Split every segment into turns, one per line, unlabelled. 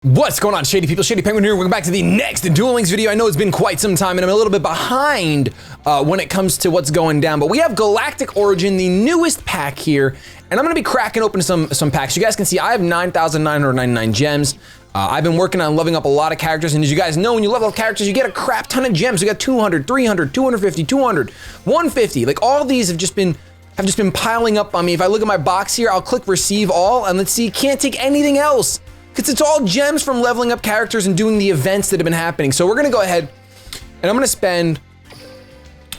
What's going on, Shady people? ShadyPenguinn here. Welcome back to the next Duel Links video. I know it's been quite some time and I'm a little bit behind when it comes to what's going down, but we have Galactic Origin, the newest pack here, and I'm gonna be cracking open some packs. You guys can see I have 9,999 gems. I've been working on leveling up a lot of characters, and as you guys know, when you level up characters, you get a crap ton of gems. We got 200, 300, 250, 200, 150. Like all these have just been piling up on me. If I look at my box here, I'll click receive all, and let's see, can't take anything else. Because it's all gems from leveling up characters and doing the events that have been happening. So we're gonna go ahead and I'm gonna spend,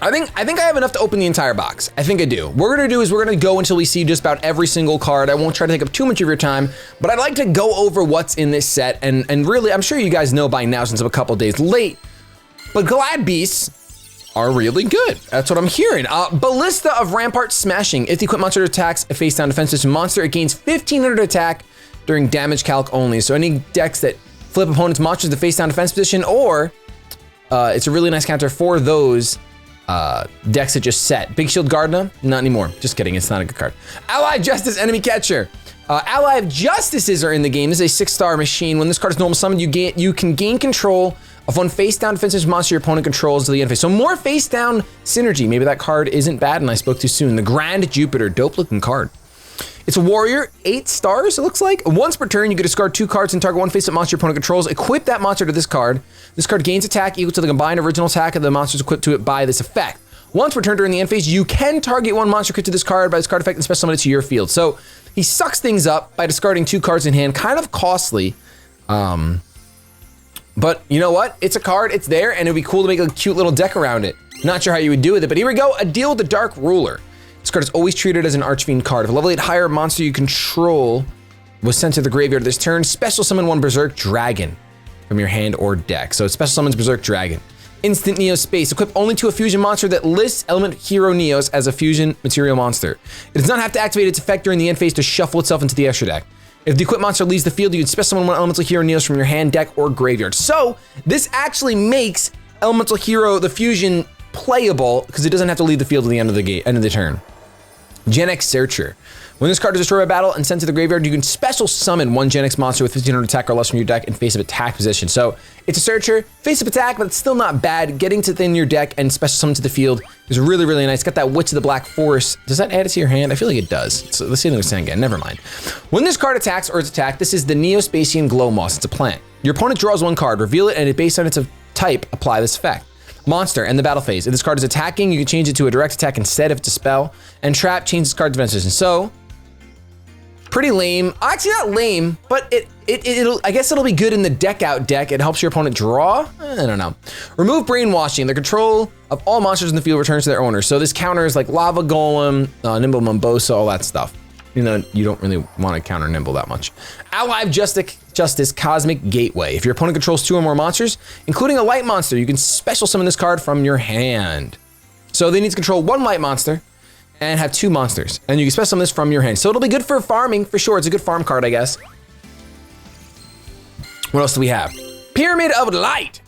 I think I have enough to open the entire box. I think I do. What we're gonna do is we're gonna go until we see just about every single card. I won't try to take up too much of your time, but I'd like to go over what's in this set. And really, I'm sure you guys know by now since I'm a couple days late, but Glad Beasts are really good. That's what I'm hearing. Ballista of Rampart Smashing. If the equipped monster attacks a face down defensive monster, it gains 1500 attack during damage calc only. So any decks that flip opponent's monsters to face down defense position, or it's a really nice counter for those decks that just set. Big Shield Gardener, not anymore. Just kidding, it's not a good card. Allied Justice Enemy Catcher. Allied Justices are in the game. This is a 6-star machine. When this card is normal summoned, you can gain control of one face down defensive monster your opponent controls to the end phase. So more face down synergy. Maybe that card isn't bad and I spoke too soon. The Grand Jupiter, dope looking card. It's a warrior, 8 stars, it looks like. Once per turn, you can discard 2 cards and target one face-up monster your opponent controls. Equip that monster to this card. This card gains attack equal to the combined original attack of the monsters equipped to it by this effect. Once per turn during the end phase, you can target one monster equipped to this card by this card effect and special summon it to your field. So he sucks things up by discarding 2 cards in hand, kind of costly. But you know what? It's a card, it's there, and it'd be cool to make a cute little deck around it. Not sure how you would do with it, but here we go. A Deal with the Dark Ruler. This card is always treated as an Archfiend card. If a level 8 higher monster you control was sent to the graveyard this turn, special summon one Berserk Dragon from your hand or deck. So it special summons Berserk Dragon. Instant Neo Space. Equip only to a fusion monster that lists element hero Neos as a fusion material monster. It does not have to activate its effect during the end phase to shuffle itself into the extra deck. If the equipped monster leaves the field, you can special summon one elemental hero Neos from your hand, deck, or graveyard. So this actually makes elemental hero, the fusion, playable because it doesn't have to leave the field at the end of the turn. Gen X Searcher. When this card is destroyed by battle and sent to the graveyard, you can special summon one Gen X monster with 1500 attack or less from your deck in face of attack position. So it's a Searcher, face of attack, but it's still not bad. Getting to within your deck and special summon to the field is really, really nice. Got that Witch of the Black Forest. Does that add it to your hand? I feel like it does. So let's see if it was saying again. Never mind. When this card attacks or is attacked, this is the Neo-Spacian Glow Moss. It's a plant. Your opponent draws 1 card, reveal it, and based on its type, apply this effect. Monster, and the battle phase. If this card is attacking, you can change it to a direct attack instead if it's a spell. And trap, change this card's defense position. So, pretty lame. Actually, not lame, but I guess it'll be good in the deck out deck. It helps your opponent draw. I don't know. Remove Brainwashing. The control of all monsters in the field returns to their owner. So this counters like Lava Golem, Nimble Mumbosa, all that stuff. You know, you don't really want to counter Nimble that much. Allied Justice Cosmic Gateway. If your opponent controls 2 or more monsters, including a light monster, you can special summon this card from your hand. So they need to control 1 light monster and have 2 monsters. And you can special summon this from your hand. So it'll be good for farming, for sure. It's a good farm card, I guess. What else do we have? Pyramid of Light.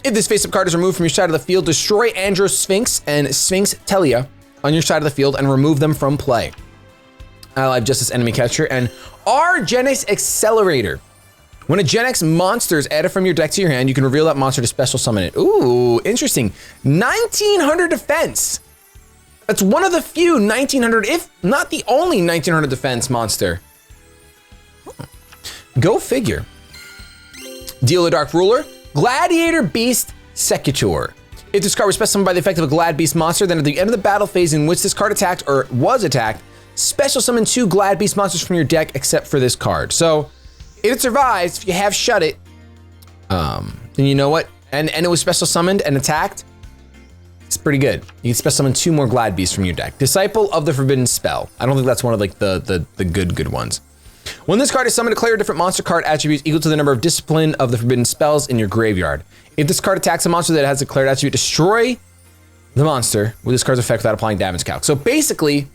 If this face-up card is removed from your side of the field, destroy Andros Sphinx and Sphinx Telia on your side of the field and remove them from play. Allied Justice Enemy Catcher, and our Gen X Accelerator. When a Gen X monster is added from your deck to your hand, you can reveal that monster to special summon it. Ooh, interesting. 1900 defense. That's one of the few 1900, if not the only 1900 defense monster. Go figure. Deal the Dark Ruler. Gladiator Beast Secutor. If this card was special summoned by the effect of a Glad Beast monster, then at the end of the battle phase in which this card attacked or was attacked, special summon 2 Glad Beast monsters from your deck except for this card. So if it survives, if you have shut it, then you know what? And it was special summoned and attacked, it's pretty good. You can special summon 2 more Glad Beasts from your deck. Disciple of the Forbidden Spell. I don't think that's one of like the good ones. When this card is summoned, declare a different monster card attributes equal to the number of discipline of the forbidden spells in your graveyard. If this card attacks a monster that has a declared attribute, destroy the monster with this card's effect without applying damage calc. So basically,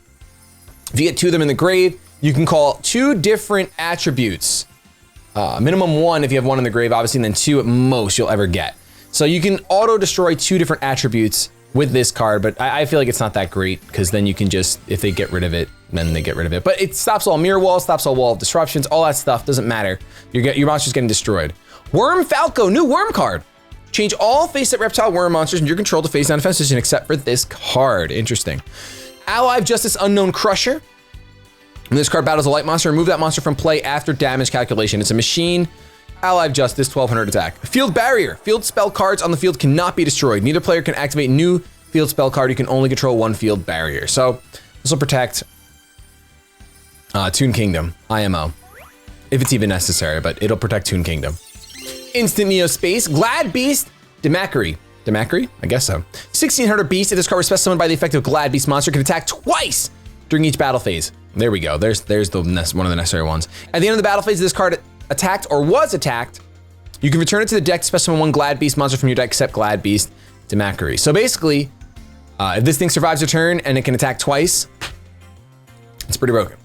if you get 2 of them in the grave, you can call 2 different attributes. Minimum 1 if you have 1 in the grave, obviously, and then 2 at most you'll ever get. So you can auto-destroy 2 different attributes with this card, but I feel like it's not that great, because then you can just, if they get rid of it, then they get rid of it. But it stops all mirror walls, stops all wall of disruptions, all that stuff, doesn't matter. Your monster's getting destroyed. Worm Falco, new worm card. Change all face-up reptile worm monsters in your control to face down defense position except for this card. Interesting. Ally of Justice Unknown Crusher. When this card battles a light monster, remove that monster from play after damage calculation. It's a machine. Ally of Justice, 1200 attack. Field Barrier. Field spell cards on the field cannot be destroyed. Neither player can activate new field spell card. You can only control one field barrier. So this will protect Toon Kingdom, IMO. If it's even necessary, but it'll protect Toon Kingdom. Instant Neo Space. Glad Beast. Demakery. Demakery? I guess so. 1600 Beast. If this card was special summoned by the effect of Glad Beast monster, can attack twice during each battle phase. There we go. There's one of the necessary ones. At the end of the battle phase, this card attacked or was attacked, you can return it to the deck to specify one Glad Beast monster from your deck except Glad Beast Demakery. So basically, if this thing survives a turn and it can attack twice, it's pretty broken.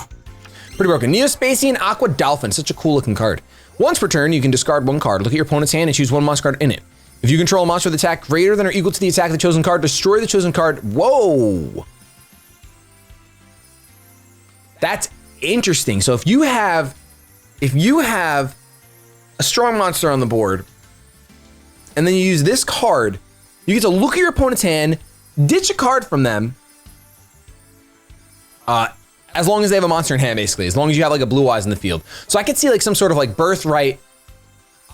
Pretty broken. Neospacian Aqua Dolphin, such a cool looking card. Once per turn, you can discard one card, look at your opponent's hand and choose one monster card in it. If you control a monster with attack greater than or equal to the attack of the chosen card, destroy the chosen card. Whoa. That's interesting. So if you have a strong monster on the board, and then you use this card, you get to look at your opponent's hand, ditch a card from them, as long as they have a monster in hand, basically, as long as you have like a Blue Eyes in the field. So I could see like some sort of like Birthright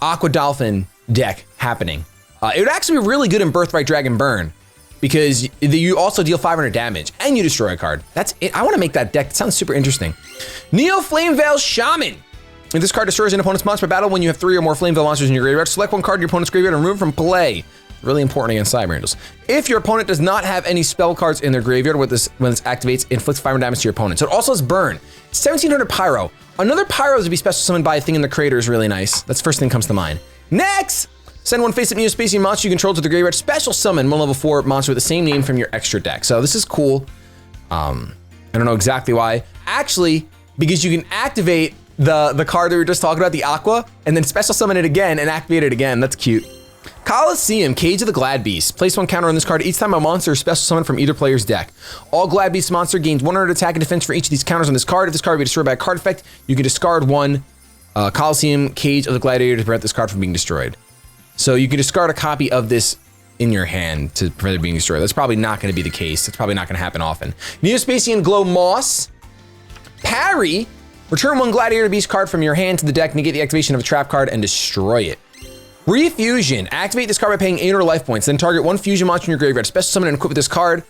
Aqua Dolphin deck happening. It would actually be really good in Birthright Dragon Burn, because you also deal 500 damage and you destroy a card. That's it. I want to make that deck. It sounds super interesting. Neo Flame Veil Shaman. If this card destroys an opponent's monster by battle when you have 3 or more Flame Veil monsters in your graveyard, select one card in your opponent's graveyard and remove it from play. Really important against Cyber Angels. If your opponent does not have any spell cards in their graveyard when this activates, inflicts 500 damage to your opponent. So it also has Burn. 1700 Pyro. Another Pyro to be special summoned by a thing in the crater is really nice. That's the first thing that comes to mind. Next! Send one face-up Neospacian monster you control to the graveyard. Special summon one level 4 monster with the same name from your extra deck. So this is cool. I don't know exactly why. Actually, because you can activate the card that we were just talking about, the Aqua, and then special summon it again and activate it again. That's cute. Coliseum, Cage of the Glad Beast. Place one counter on this card each time a monster is special summoned from either player's deck. All Glad Beast monster gains 100 attack and defense for each of these counters on this card. If this card be destroyed by a card effect, you can discard one Coliseum, Cage of the Gladiator to prevent this card from being destroyed. So you can discard a copy of this in your hand to prevent it being destroyed. That's probably not going to be the case. It's probably not going to happen often. Neospacian Glow Moss. Parry. Return one Gladiator Beast card from your hand to the deck, negate the activation of a trap card, and destroy it. Refusion. Activate this card by paying 800 life points. Then target one fusion monster in your graveyard. Special summon and equip with this card.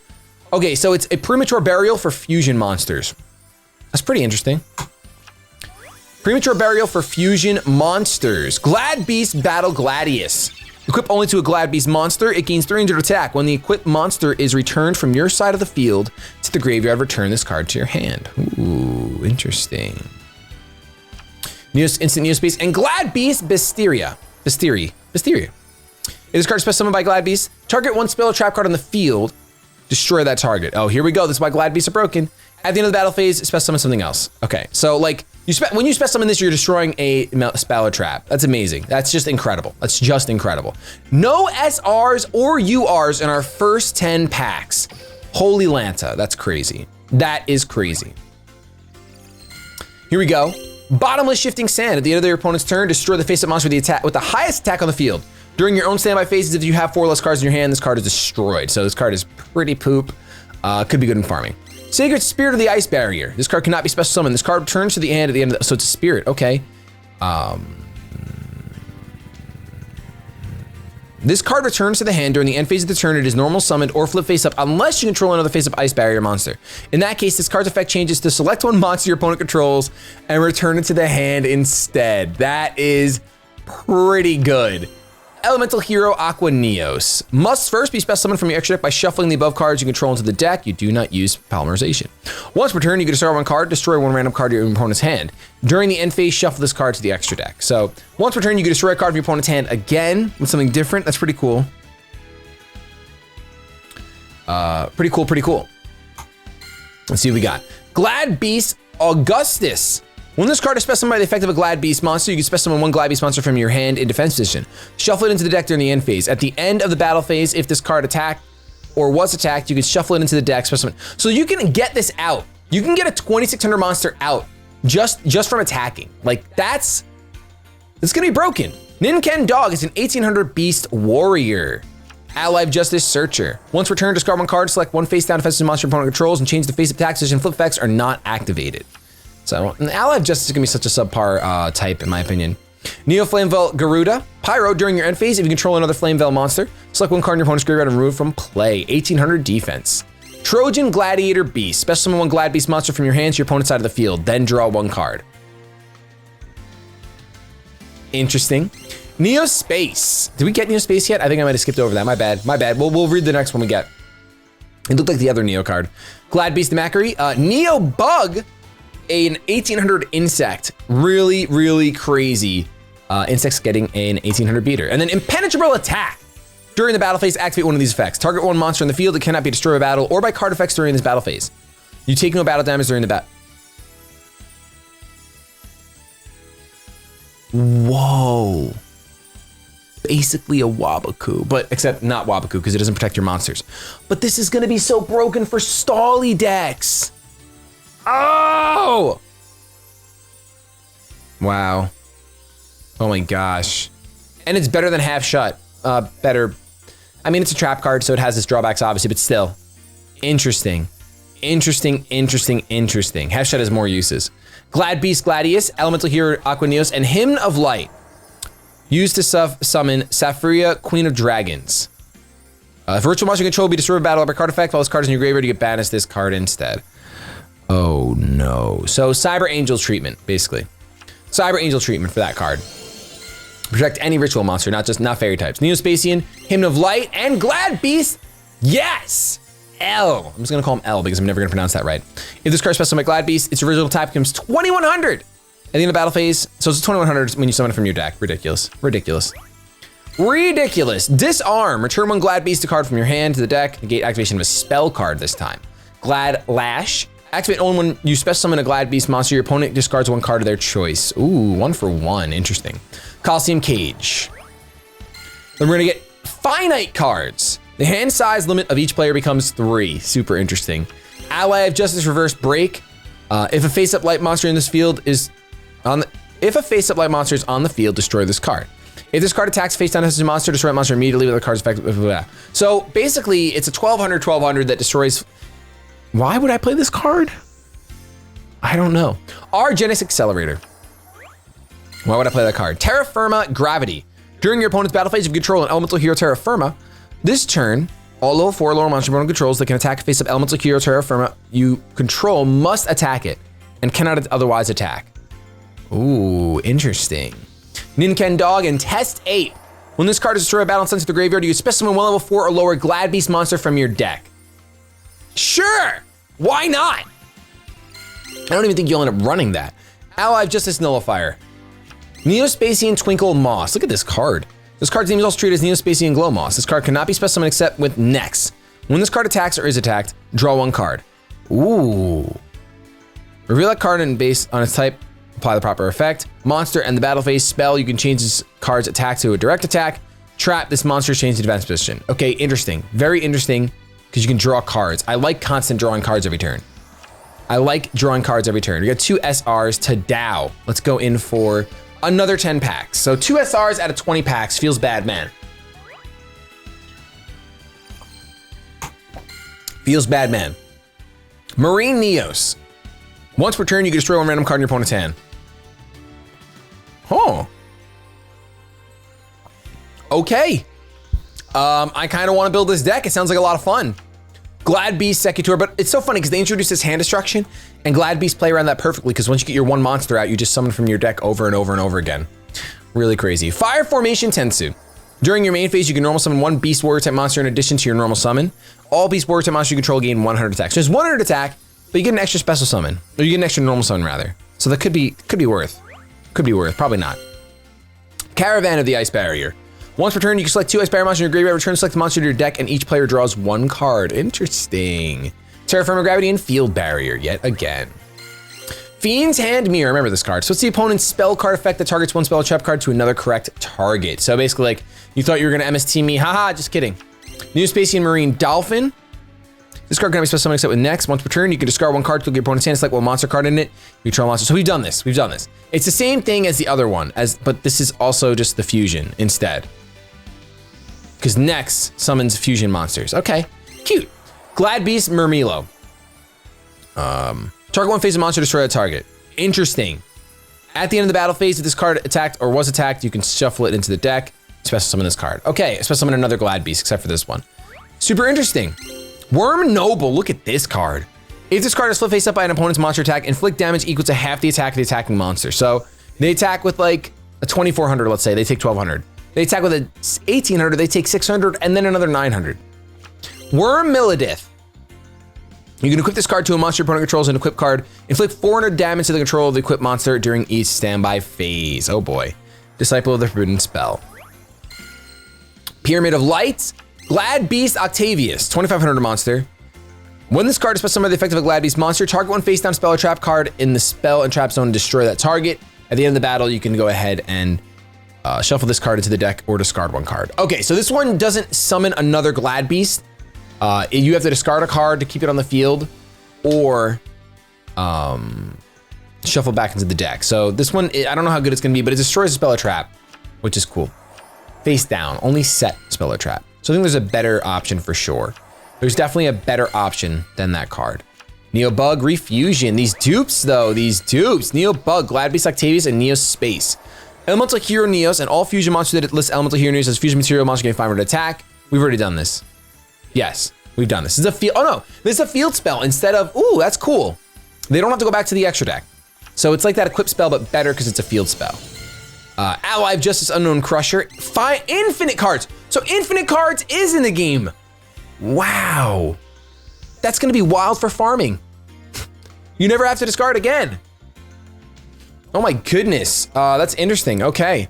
Okay, so it's a premature burial for fusion monsters. That's pretty interesting. Premature burial for fusion monsters. Glad Beast Battle Gladius. Equip only to a Glad Beast monster. It gains 300 attack. When the equipped monster is returned from your side of the field to the graveyard, return this card to your hand. Ooh, interesting. Instant Neospace and Glad Beast Bisteria. If this card is special summoned by Glad Beast, target one spell or trap card on the field, destroy that target. Oh, here we go. This is why Glad Beasts are broken. At the end of the battle phase, special summon something else. Okay, so like, when you special summon this, you're destroying a spell or trap. That's amazing. That's just incredible. That's just incredible. No SRs or URs in our first 10 packs. Holy Lanta, that's crazy. That is crazy. Here we go. Bottomless Shifting Sand. At the end of your opponent's turn, destroy the face-up monster with the highest attack on the field. During your own standby phases, if you have 4 less cards in your hand, this card is destroyed. So this card is pretty poop. Could be good in farming. Sacred Spirit of the Ice Barrier. This card cannot be special summoned. This card returns to the hand at the end of so it's a spirit, okay. This card returns to the hand during the end phase of the turn. It is normal summoned or flip face up unless you control another face up Ice Barrier monster. In that case, this card's effect changes to select one monster your opponent controls and return it to the hand instead. That is pretty good. Elemental Hero Aqua Neos. Must first be special summoned from your extra deck by shuffling the above cards you control into the deck. You do not use polymerization. Once per turn, you can discard one card, destroy one random card in your opponent's hand. During the end phase, shuffle this card to the extra deck. So once per turn, you can destroy a card from your opponent's hand again with something different. That's pretty cool. Pretty cool. Let's see what we got. Glad Beast Augustus. When this card is special summoned by the effect of a Glad Beast monster, you can special summon one Glad Beast monster from your hand in defense position. Shuffle it into the deck during the end phase. At the end of the battle phase, if this card attacked or was attacked, you can shuffle it into the deck. So you can get this out You can get a 2600 monster out just from attacking. Like it's gonna be broken. Ninken Dog is an 1800 beast warrior. Ally of Justice Searcher. Once returned, discard one card, select one face down defensive monster opponent controls, and change the face up attack position. Flip effects are not activated. So an Ally of Justice is gonna be such a subpar type in my opinion. Neo Flamevel Garuda. Pyro, during your end phase, if you control another Flamevel monster, select one card in your opponent's graveyard and remove from play. 1800 defense. Trojan Gladiator Beast. Special summon one Glad Beast monster from your hand to your opponent's side of the field, then draw one card. Interesting. Neo Space. Did we get Neo Space yet? I think I might have skipped over that. My bad. My bad. We'll read the next one we get. It looked like the other Neo card. Glad Beast Macquarie. Neo Bug, an 1800 insect. Really, really crazy. Insects getting an 1800 beater. And then Impenetrable Attack. During the battle phase, activate one of these effects. Target one monster in the field that cannot be destroyed by battle or by card effects during this battle phase. You take no battle damage during the battle. Whoa. Basically a Wabaku, but except not Wabaku because it doesn't protect your monsters. But this is gonna be so broken for Stally decks. Oh! Wow. Oh my gosh. And it's better than Half Shut. Better. I mean, it's a trap card, so it has its drawbacks obviously, but still. Interesting. Interesting, interesting, interesting. Half Shut has more uses. Glad Beast Gladius, Elemental Hero Aquaneos, and Hymn of Light. Used to summon Saphira, Queen of Dragons. If virtual monster control be destroyed by battle by card effect, while this card is in your graveyard, you get banished this card instead. Oh no. So Cyber Angel treatment, basically. Cyber Angel treatment for that card. Protect any ritual monster, not fairy types. Neospacian, Hymn of Light, and Glad Beast. Yes! L. I'm just gonna call him L because I'm never gonna pronounce that right. If this card special my Glad Beast, its original type becomes 2100. At the end of the battle phase, so it's 2100 when you summon it from your deck. Ridiculous, ridiculous. Ridiculous. Disarm, return one Glad Beast card from your hand to the deck. Negate activation of a spell card this time. Glad Lash, activate only when you special summon a Glad Beast monster, your opponent discards one card of their choice. Ooh, 1 for 1, interesting. Coliseum Cage. Then we're gonna get finite cards. The hand size limit of each player becomes 3, super interesting. Ally of Justice Reverse Break. If a face-up light monster in this field is if a face-up light monster is on the field, destroy this card. If this card attacks face down as a monster, destroy that monster immediately with the card's effect. Blah, blah, blah. So basically, it's a 1200 that destroys. Why would I play this card? I don't know. Argenis Accelerator. Why would I play that card? Terra Firma Gravity. During your opponent's battle phase, if you control an elemental hero Terra Firma, this turn, all level 4 lower monster opponent controls that can attack a face-up elemental hero Terra Firma you control must attack it and cannot otherwise attack. Ooh, interesting. Ninken Dog and Test 8. When this card is destroyed by battle and sent to the graveyard, you special summon one level 4 or lower Glad Beast monster from your deck. Sure, why not? I don't even think you'll end up running that. Ally of Justice Nullifier. Neospacian Twinkle Moss. Look at this card. This card's name is also treated as Neospacian Glow Moss. This card cannot be special summoned except with Nex. When this card attacks or is attacked, draw one card. Ooh. Reveal that card and based on its type, apply the proper effect. Monster and the battle phase spell, you can change this card's attack to a direct attack. Trap, this monster is changed to defense position. Okay, interesting. Very interesting, because you can draw cards. I like constant drawing cards every turn. I like drawing cards every turn. We got 2 SRs to Dow. Let's go in for another 10 packs. So 2 SRs out of 20 packs feels bad, man. Feels bad, man. Marine Neos. Once per turn, you can destroy one random card in your opponent's hand. Oh. Okay. I kind of want to build this deck. It sounds like a lot of fun. Glad Beast Secutor, but it's so funny because they introduced this hand destruction and Glad Beast play around that perfectly because once you get your one monster out, you just summon from your deck over and over and over again. Really crazy. Fire Formation Tensu. During your main phase, you can normal summon one Beast Warrior type monster in addition to your normal summon. All Beast Warrior type monsters you control gain 100 attack. So there's 100 attack, but you get an extra special summon. Or you get an extra normal summon rather. So that could be worth. Could be worth, probably not. Caravan of the Ice Barrier. Once per turn, you can select 2 Ice Barrier monsters in your graveyard, return select the monster to your deck, and each player draws 1 card. Interesting. Terra Firma Gravity and Field Barrier, yet again. Fiend's Hand Mirror, remember this card. So it's the opponent's spell card effect that targets one spell trap card to another correct target. So basically like, you thought you were gonna MST me, haha, just kidding. Neospacian Marine Dolphin. This card cannot be special summoned except with next. Once per turn, you can discard one card to your opponent's hand, select one monster card in it, you control a monster. So we've done this, It's the same thing as the other one, but this is also just the fusion instead. Because next summons fusion monsters. Okay, cute. Glad Beast Murmillo. Target one phase of monster, destroy a target. Interesting. At the end of the battle phase, if this card attacked or was attacked, you can shuffle it into the deck, special summon this card. Okay, special summon another Glad Beast, except for this one. Super interesting. Worm Noble, look at this card. If this card is flipped face up by an opponent's monster attack, inflict damage equal to half the attack of the attacking monster. So they attack with like a 2400, let's say, they take 1200. They attack with a 1800, they take 600, and then another 900. Worm Millidith. You can equip this card to a monster your opponent controls, an equip card. Inflict 400 damage to the control of the equipped monster during each standby phase. Oh boy. Disciple of the Forbidden Spell. Pyramid of Light. Glad Beast Octavius, 2500 monster. When this card is special summoned by the effect of a Glad Beast monster, target one face down spell or trap card in the spell and trap zone and destroy that target. At the end of the battle, you can go ahead and shuffle this card into the deck or discard one card. Okay, so this one doesn't summon another Glad Beast. You have to discard a card to keep it on the field or shuffle back into the deck. So this one, I don't know how good it's gonna be, but it destroys a spell or trap, which is cool. Face down, only set spell or trap. So I think there's a better option for sure. There's definitely a better option than that card. Neo Bug Refusion. These dupes though, Neo Bug, Glad Beast Octavius, and Neo Space. Elemental Hero Neos and all fusion monsters that list Elemental Hero Neos as fusion material monster gain 500 attack. We've already done this. Yes, we've done this. This is a field, oh no, this is a field spell instead of, ooh, that's cool. They don't have to go back to the extra deck. So it's like that equip spell, but better because it's a field spell. Ally of Justice Unknown Crusher. Infinite cards. So infinite cards is in the game. Wow. That's gonna be wild for farming. You never have to discard again. Oh my goodness. That's interesting, okay.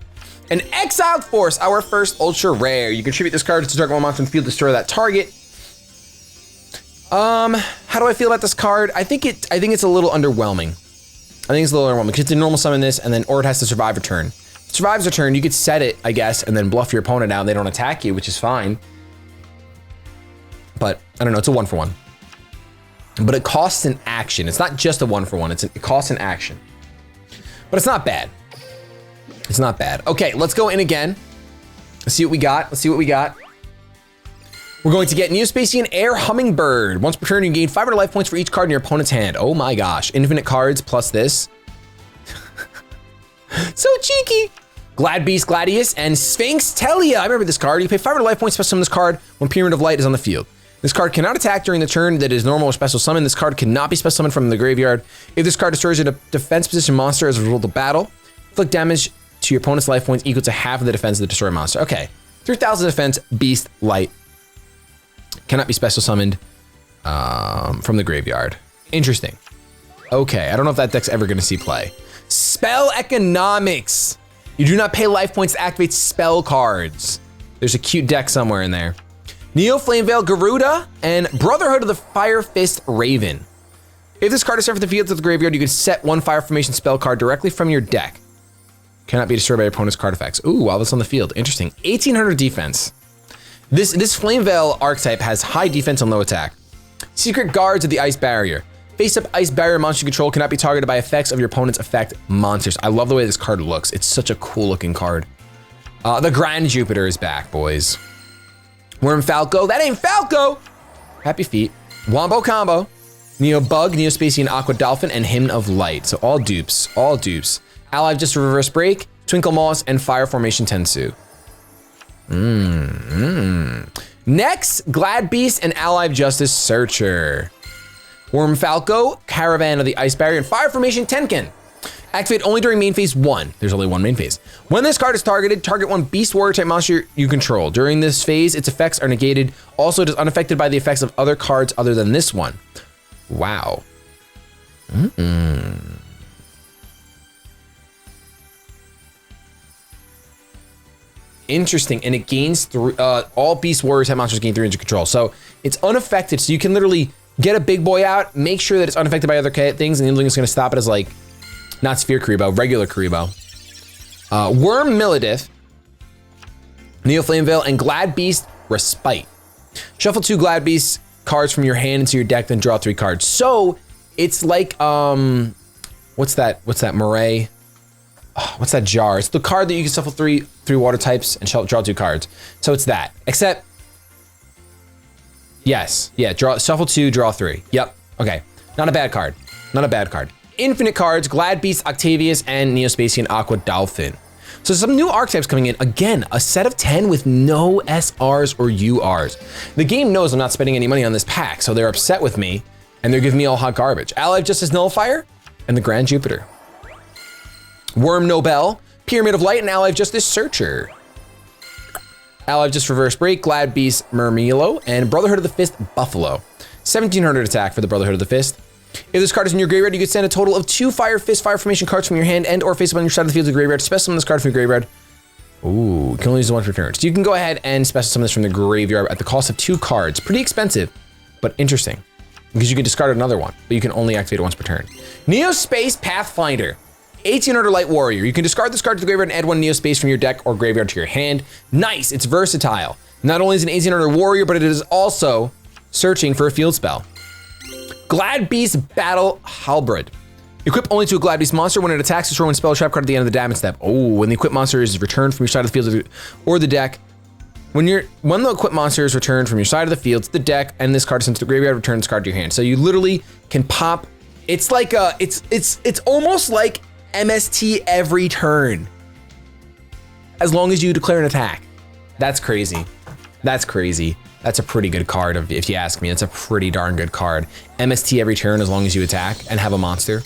An Exiled Force, our first ultra rare. You contribute this card to target one monster in the field, destroy that target. How do I feel about this card? I think it's a little underwhelming. Because it's a normal summon this, and then or it has to survive a turn. If it survives a turn, you could set it, I guess, and then bluff your opponent out and they don't attack you, which is fine. But I don't know, it's a 1-for-1. But it costs an action. It's not just a 1-for-1, it costs an action. But it's not bad. It's not bad. Okay, let's go in again. Let's see what we got. We're going to get Neospatian Air Hummingbird. Once per turn, you gain 500 life points for each card in your opponent's hand. Oh my gosh. Infinite cards plus this. So cheeky. Glad Beast Gladius and Sphinx Telia. I remember this card. You pay 500 life points to special summon this card when Pyramid of Light is on the field. This card cannot attack during the turn that is normal or special summon. This card cannot be special summoned from the graveyard. If this card destroys a defense position monster as a result of battle, inflict damage to your opponent's life points equal to half of the defense of the destroyer monster. Okay, 3000 defense, Beast Light. Cannot be special summoned from the graveyard. Interesting. Okay, I don't know if that deck's ever gonna see play. Spell Economics. You do not pay life points to activate spell cards. There's a cute deck somewhere in there. Neo Flameveil Garuda and Brotherhood of the Fire Fist Raven. If this card is sent from the field to the graveyard, you can set one Fire Formation spell card directly from your deck. Cannot be destroyed by your opponent's card effects. Ooh, while it's on the field. Interesting. 1800 defense. This Flameveil archetype has high defense and low attack. Secret Guards of the Ice Barrier. Face-up Ice Barrier monster you control cannot be targeted by effects of your opponent's effect monsters. I love the way this card looks. It's such a cool looking card. The Grand Jupiter is back, boys. Worm Falco. That ain't Falco! Happy feet. Wombo Combo. Neo Bug, Neospatian Aqua Dolphin, and Hymn of Light. So all dupes, all dupes. Ally of Just a Reverse Break, Twinkle Moss, and Fire Formation Tensu. Next, Glad Beast and Ally of Justice Searcher. Worm Falco, Caravan of the Ice Barrier, and Fire Formation Tenken. Activate only during main phase 1. There's only one main phase. When this card is targeted, target one Beast Warrior type monster you control. During this phase, its effects are negated. Also, it is unaffected by the effects of other cards other than this one. Wow. Interesting, and it gains all Beast Warrior type monsters gain 300 control. So it's unaffected, so you can literally get a big boy out, make sure that it's unaffected by other things, and the only thing that's gonna stop it is like, not Sphere Karibo, regular Karibo. Worm Millidith, Neo Flameveil, and Glad Beast Respite. Shuffle 2 Glad Beasts cards from your hand into your deck, then draw 3 cards. So it's like, what's that Murray? Oh, what's that jar? It's the card that you can shuffle three water types and draw 2 cards. So it's that, except, yes, yeah, shuffle 2, draw 3. Yep, okay, not a bad card, not a bad card. Infinite cards, Glad Beast, Octavius, and Neospacian Aqua Dolphin. So some new archetypes coming in. Again, a set of 10 with no SRs or URs. The game knows I'm not spending any money on this pack, so they're upset with me, and they're giving me all hot garbage. Ally of Justice Nullifier, and the Grand Jupiter. Worm Nobel, Pyramid of Light, and Ally of Justice Searcher. Ally of Justice Reverse Break, Glad Beast Murmillo, and Brotherhood of the Fist Buffalo. 1700 attack for the Brotherhood of the Fist. If this card is in your graveyard, you can send a total of 2 Fire Fist Fire Formation cards from your hand and or face up on your side of the field to the graveyard. Special summon this card from your graveyard. Ooh, you can only use it once per turn. So you can go ahead and special summon this from the graveyard at the cost of 2 cards. Pretty expensive, but interesting. Because you can discard another one, but you can only activate it once per turn. Neospace Pathfinder. 1800 Light Warrior. You can discard this card to the graveyard and add 1 Neospace from your deck or graveyard to your hand. Nice, it's versatile. Not only is it an 1800 Warrior, but it is also searching for a field spell. Glad Beast Battle Halberd. Equip only to a Glad Beast monster. When it attacks, destroy 1 spell trap card at the end of the damage step. Oh, when the equipped monster is returned from your side of the field or the deck. When the equipped monster is returned from your side of the field to the deck, and this card is sent to the graveyard, return this card to your hand. So you literally can pop. It's like it's almost like MST every turn, as long as you declare an attack. That's crazy. That's crazy. That's a pretty good card, if you ask me. It's a pretty darn good card. MST every turn as long as you attack and have a monster.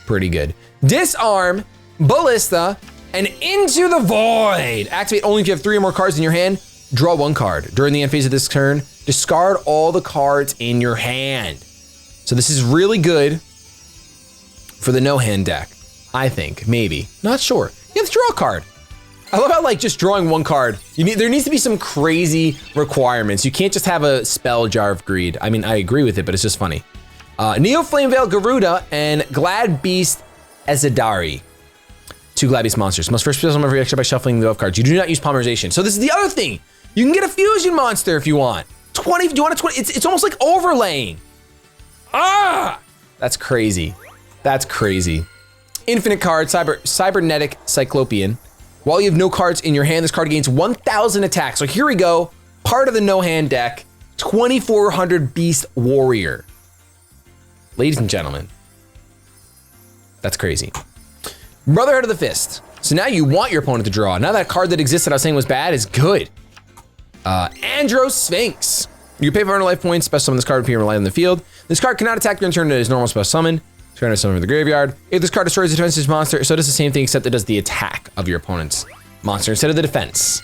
Pretty good. Disarm, Ballista, and Into the Void. Activate only if you have 3 or more cards in your hand. Draw 1 card. During the end phase of this turn, discard all the cards in your hand. So this is really good for the no-hand deck, I think, maybe. Not sure. You have to draw a card. I love how like just drawing 1 card, there needs to be some crazy requirements. You can't just have a spell Jar of Greed. I mean, I agree with it, but it's just funny. Neo Flameveil Garuda and Glad Beast Ezadari. 2 Glad Beast monsters. Must first summon every extra by shuffling the above cards. You do not use polymerization. So this is the other thing. You can get a fusion monster if you want. 20, do you want a 20? It's almost like overlaying. Ah! That's crazy. That's crazy. Infinite card, Cybernetic Cyclopean. While you have no cards in your hand, this card gains 1,000 attack. So here we go, part of the no-hand deck, 2,400 Beast Warrior. Ladies and gentlemen, that's crazy. Brotherhood of the Fist. So now you want your opponent to draw. Now that card that existed I was saying was bad is good. Andros Sphinx. You pay 500 life points, special summon this card, appear and rely on the field. This card cannot attack during turn, it is normal special summon. Turn to summon from the graveyard. If this card destroys a defensive monster, so it does the same thing except it does the attack of your opponent's monster instead of the defense.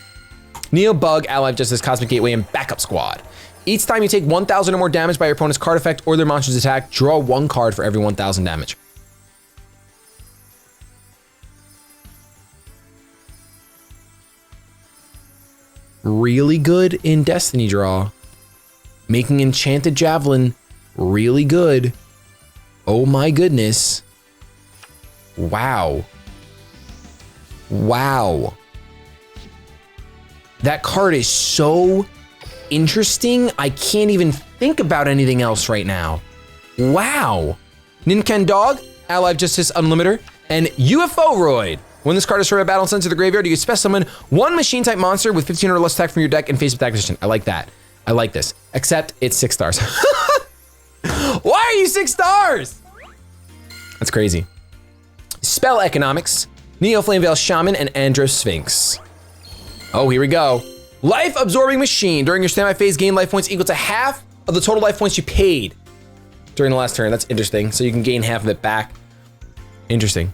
Neo Bug, Ally of Justice, Cosmic Gateway, and Backup Squad. Each time you take 1,000 or more damage by your opponent's card effect or their monster's attack, draw 1 card for every 1,000 damage. Really good in Destiny Draw. Making Enchanted Javelin really good. Oh my goodness. Wow. Wow. That card is so interesting. I can't even think about anything else right now. Wow. Ninkendog, Ally of Justice Unlimiter, and UFO Roid. When this card is destroyed by battle and sent to the graveyard, you can special summon 1 machine type monster with 1,500 less attack from your deck and face attack position. I like that. I like this. Except it's 6 stars. Why are you 6 stars? That's crazy. Spell Economics, Neo Flameveil Shaman, and Andros Sphinx. Oh, here we go. Life Absorbing Machine. During your standby phase, gain life points equal to half of the total life points you paid during the last turn. That's interesting. So you can gain half of it back. Interesting.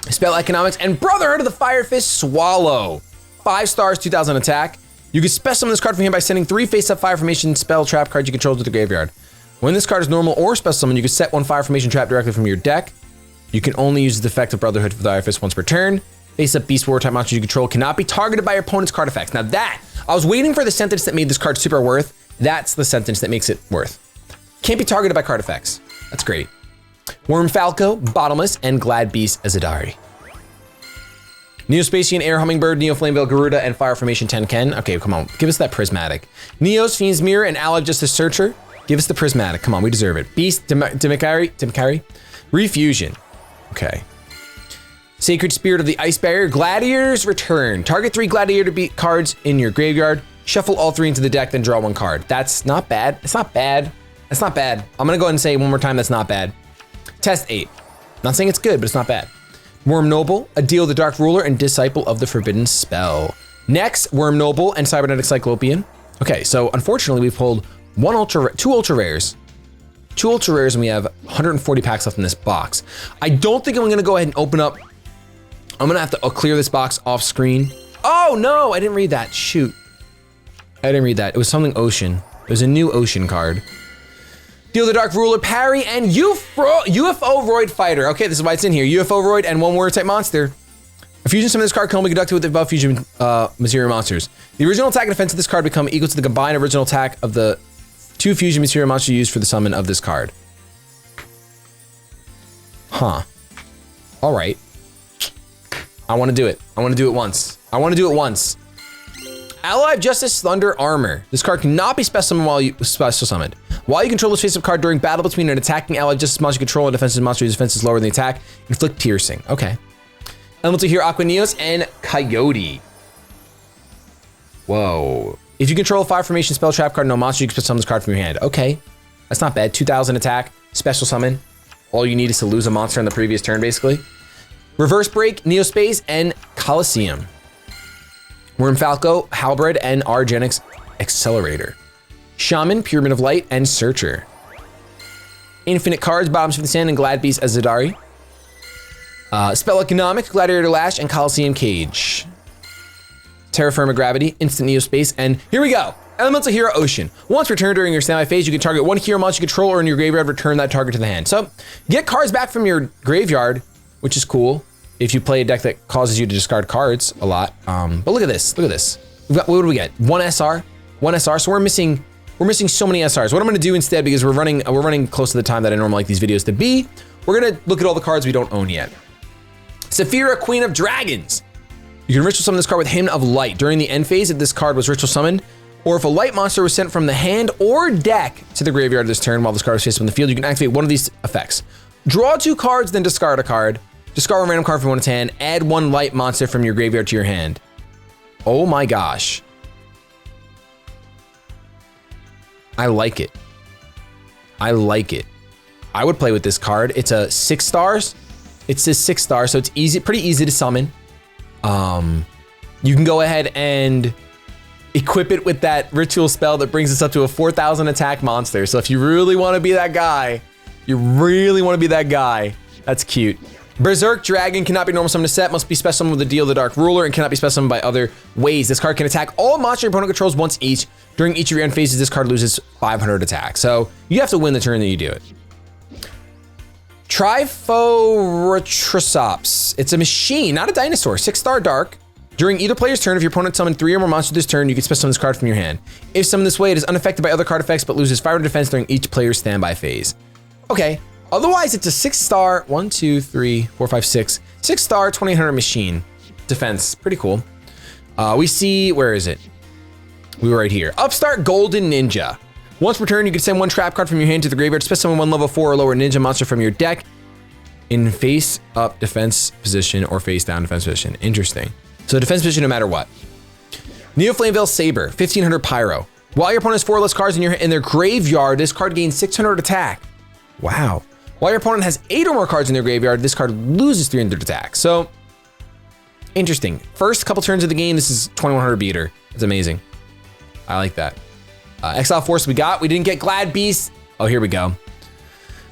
Spell Economics and Brotherhood of the Fire Fist Swallow. 5 stars, 2,000 attack. You can special summon this card from here by sending 3 face-up Fire Formation spell trap cards you control to the graveyard. When this card is normal or special summon, you can set 1 Fire Formation trap directly from your deck. You can only use the effect of Brotherhood of the Fire Fist once per turn. Face-up Beast War type monsters you control cannot be targeted by your opponent's card effects. Now that, I was waiting for the sentence that made this card super worth. That's the sentence that makes it worth. Can't be targeted by card effects. That's great. Worm Falco, Bottomless, and Glad Beast Ezadari. Neospacian Air Hummingbird, Neo Flameveil Garuda, and Fire Formation Tenken. Okay, come on, give us that Prismatic. Neos Fiend's Mirror and Ally of Justice Searcher. Give us the prismatic. Come on, we deserve it. Beast, Demikari, Refusion. Okay. Sacred Spirit of the Ice Barrier. Gladiators return. Target 3 Gladiator cards in your graveyard. Shuffle all 3 into the deck, then draw 1 card. That's not bad. It's not bad. That's not bad. I'm gonna go ahead and say one more time, that's not bad. Test 8. Not saying it's good, but it's not bad. Worm Noble, Adil the Dark Ruler, and Disciple of the Forbidden Spell. Next, Worm Noble and Cybernetic Cyclopean. Okay, so unfortunately we pulled two ultra rares, and we have 140 packs left in this box. I don't think I'm gonna go ahead and open up. I'm gonna have to clear this box off screen. Oh no, I didn't read that, shoot. I didn't read that, it was something Ocean. There's a new Ocean card. Deal the Dark Ruler, Parry, and UFO Roid Fighter. Okay, this is why it's in here. UFO Roid and 1 warrior type monster. A fusion summon of this card can only be conducted with the above fusion material monsters. The original attack and defense of this card become equal to the combined original attack of the 2 fusion material monsters used for the summon of this card. Huh. All right. I want to do it. I want to do it once. I want to do it once. Allied Justice Thunder Armor. This card cannot be special summoned. While you control this face-up card during battle between an attacking Allied Justice monster you control and defensive monster whose defense is lower than the attack, inflict piercing. Okay. Elemental Hero Aquaneos and Coyote. Whoa. If you control a 5 formation spell trap card, no monster, you can special summon this card from your hand. Okay. That's not bad. 2000 attack, special summon. All you need is to lose a monster on the previous turn, basically. Reverse Break, Neospace, and Coliseum. Worm Falco, Halberd, and Argenix Accelerator. Shaman, Pyramid of Light, and Searcher. Infinite cards, Bottoms of the Sand, and Glad Beast as Zadari. Spell Economic, Gladiator Lash, and Coliseum Cage. Terra Firma Gravity, Instant Neospace, and here we go! Elemental Hero Ocean. Once returned during your standby phase, you can target 1 hero monster you control or in your graveyard, return that target to the hand. So, get cards back from your graveyard, which is cool if you play a deck that causes you to discard cards a lot. But look at this, look at this. What do we get? 1 SR, so we're missing so many SRs. What I'm gonna do instead, because we're running close to the time that I normally like these videos to be, we're gonna look at all the cards we don't own yet. Saphira, Queen of Dragons. You can ritual summon this card with Hymn of Light. During the end phase, if this card was ritual summoned, or if a light monster was sent from the hand or deck to the graveyard this turn while this card is faced on the field, you can activate one of these effects. Draw 2 cards, then discard a card. Discard a random card from one to hand. Add 1 light monster from your graveyard to your hand. Oh my gosh. I like it. I like it. I would play with this card. It's a 6 stars. It says 6 stars, so it's easy, pretty easy to summon. You can go ahead and equip it with that ritual spell that brings us up to a 4,000 attack monster. So if you really want to be that guy, that's cute. Berserk Dragon cannot be normal summoned to set, must be special summoned with the Deal the Dark Ruler, and cannot be special summoned by other ways. This card can attack all monsters your opponent controls once each. During each of your end phases, this card loses 500 attack. So you have to win the turn that you do it. Triphoretrosops. It's a machine, not a dinosaur. 6-star dark. During either player's turn, if your opponent summoned 3 or more monsters this turn, you can special summon this card from your hand. If summoned this way, it is unaffected by other card effects, but loses 500 defense during each player's standby phase. Okay. Otherwise, it's a 6-star, 1, 2, 3, 4, 5, 6. 6-star, 2800 machine. Defense, pretty cool. We see, where is it? We were right here. Upstart Golden Ninja. Once per turn, you can send 1 trap card from your hand to the graveyard, special summon 1 level 4 or lower ninja monster from your deck in face up defense position or face down defense position. Interesting. So defense position no matter what. Neo Flameveil Saber, 1500 Pyro. While your opponent has 4 less cards in their graveyard, this card gains 600 attack. Wow. While your opponent has 8 or more cards in their graveyard, this card loses 300 attack. So, interesting. First couple turns of the game, this is 2100 beater. It's amazing. I like that. Exile Force we didn't get Glad Beast. Oh, here we go.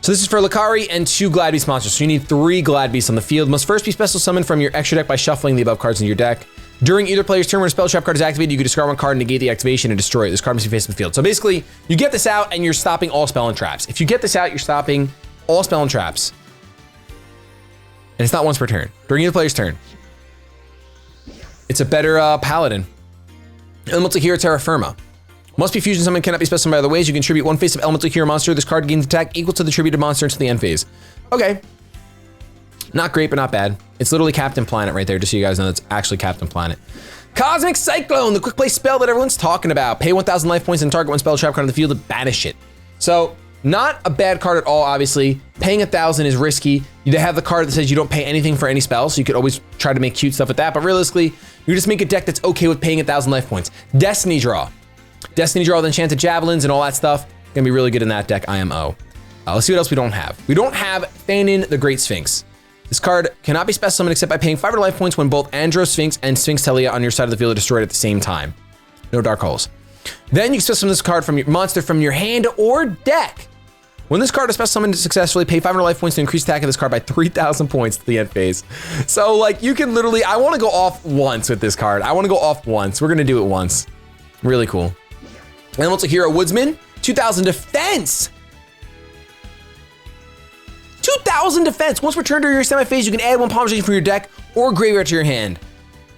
So this is for Lakari and 2 Glad Beast monsters. So you need 3 Glad Beasts on the field. Must first be special summoned from your extra deck by shuffling the above cards in your deck. During either player's turn when a spell trap card is activated, you can discard 1 card, negate the activation, and destroy it. This card must be faced in the field. So basically, you get this out and you're stopping all spell and traps. If you get this out, you're stopping all spell and traps. And it's not once per turn. During either player's turn. It's a better paladin. Elemental Hero Terra Firma. Must be fusion summon, cannot be specified by other ways. You can tribute 1 face of Elemental Hero monster. This card gains attack equal to the tributed monster until the end phase. Okay. Not great, but not bad. It's literally Captain Planet right there, just so you guys know that's actually Captain Planet. Cosmic Cyclone, the quick play spell that everyone's talking about. Pay 1,000 life points and target 1 spell trap card on the field to banish it. So not a bad card at all, obviously. Paying 1,000 is risky. You have the card that says you don't pay anything for any spell, so you could always try to make cute stuff with that, but realistically, you just make a deck that's okay with paying 1,000 life points. Destiny Draw. Destiny Draw with Enchanted Javelins and all that stuff. Gonna be really good in that deck, IMO. Let's see what else we don't have. We don't have Thanin the Great Sphinx. This card cannot be special summoned except by paying 500 life points when both Andro Sphinx and Sphinx Telia on your side of the field are destroyed at the same time. No dark holes. Then you can special summon this card from your monster from your hand or deck. When this card is special summoned successfully, pay 500 life points to increase attack of this card by 3,000 points to the end phase. So like you can literally, I wanna go off once with this card. I wanna go off once. We're gonna do it once. Really cool. And what's a Hero Woodsman? 2,000 defense. 2,000 defense. Once returned during your semi-phase, you can add one palm from your deck or graveyard to your hand.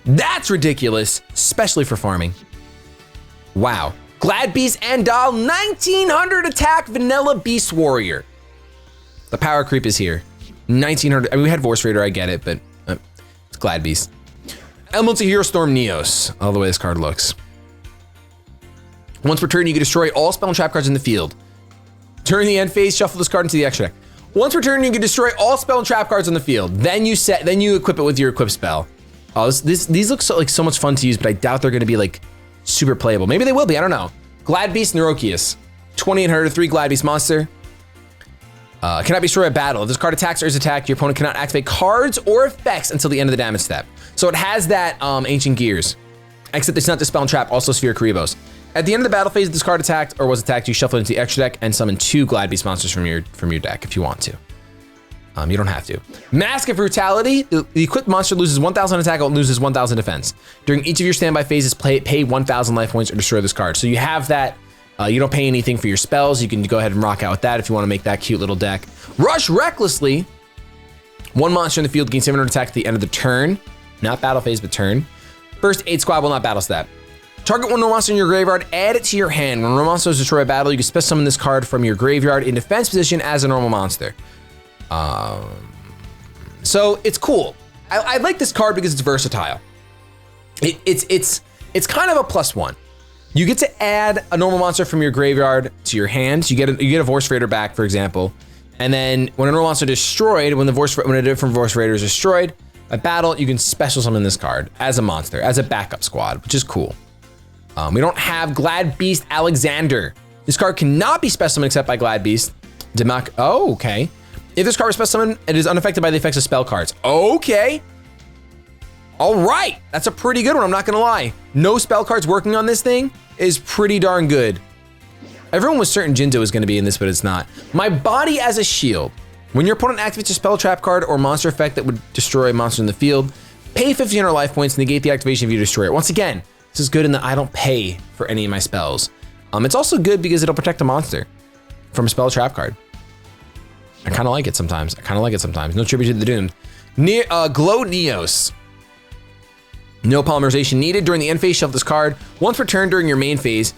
That's ridiculous, especially for farming. Wow. Glad Beast and Doll, 1,900 attack Vanilla Beast Warrior. The power creep is here. 1,900, I mean, we had Vorce Raider, I get it, but it's Glad Beast. Elemental Hero Storm Neos, all the way this card looks. Once per turn, you can destroy all spell and trap cards in the field. During the end phase, shuffle this card into the extra deck. Once per turn, you can destroy all spell and trap cards on the field. Then you equip it with your equip spell. Oh, these look so much fun to use, but I doubt they're gonna be like super playable. Maybe they will be, I don't know. Glad Beast Neurokius, 2,800, 3 Glad Beast monster. Cannot be destroyed at battle. If this card attacks or is attacked, your opponent cannot activate cards or effects until the end of the damage step. So it has that Ancient Gears, except it's not Dispel and Trap, also Sphere Karibos. At the end of the battle phase, if this card attacked or was attacked, you shuffle it into the extra deck and summon 2 Glad Beast monsters from your deck if you want to. You don't have to. Mask of Brutality. The equipped monster loses 1,000 attack and loses 1,000 defense. During each of your standby phases, pay 1,000 life points or destroy this card. So you have that. You don't pay anything for your spells. You can go ahead and rock out with that if you want to make that cute little deck. Rush Recklessly. 1 monster in the field gains 700 attack at the end of the turn. Not battle phase, but turn. First 8 squad will not battle step. Target one monster in your graveyard, add it to your hand. When a monster is destroyed by battle, you can special summon this card from your graveyard in defense position as a normal monster. So it's cool. I like this card because it's versatile. It's kind of a +1. You get to add a normal monster from your graveyard to your hand. You get a Vorce Raider back, for example. And then when a normal monster is destroyed, when a different Vorce Raider is destroyed by battle, you can special summon this card as a monster, as a backup squad, which is cool. We don't have Glad Beast Alexander. This card cannot be special summoned except by Glad Beast. Oh, okay. If this card is special summoned, it is unaffected by the effects of spell cards. Okay. All right. That's a pretty good one, I'm not gonna lie. No spell cards working on this thing is pretty darn good. Everyone was certain Jinzo was gonna be in this, but it's not. My Body as a Shield. When your opponent activates a spell trap card or monster effect that would destroy a monster in the field, pay 1,500 life points, negate the activation if you destroy it. Once again, this is good in that I don't pay for any of my spells. It's also good because it'll protect a monster from a spell trap card. I kind of like it sometimes. No tribute to the doomed. Glow Neos. No polymerization needed. During the end phase, shuffle this card. Once per turn during your main phase,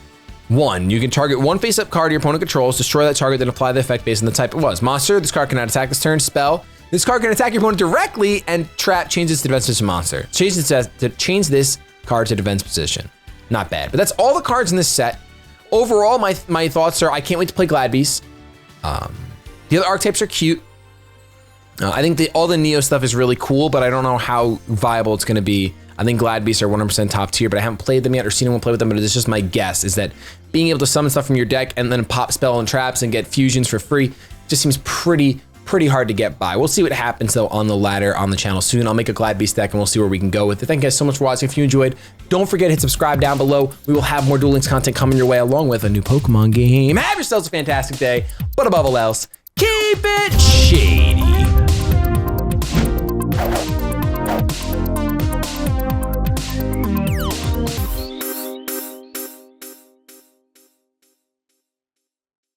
1. You can target 1 face-up card your opponent controls, destroy that target, then apply the effect based on the type it was. Monster, this card cannot attack this turn. Spell, this card can attack your opponent directly, and trap changes to defense position monster. Change this card to defense position. Not bad, but that's all the cards in this set. Overall, my thoughts are I can't wait to play Glad Beast. The other archetypes are cute. I think all the Neo stuff is really cool, but I don't know how viable it's gonna be. I think Glad Beasts are 100% top tier, but I haven't played them yet or seen anyone play with them, but it's just my guess is that being able to summon stuff from your deck and then pop spell and traps and get fusions for free just seems pretty hard to get by. We'll see what happens though on the ladder on the channel soon. I'll make a Glad Beast deck and we'll see where we can go with it. Thank you guys so much for watching. If you enjoyed, don't forget to hit subscribe down below. We will have more Duel Links content coming your way along with a new Pokemon game. Have yourselves a fantastic day, but above all else, keep it shady.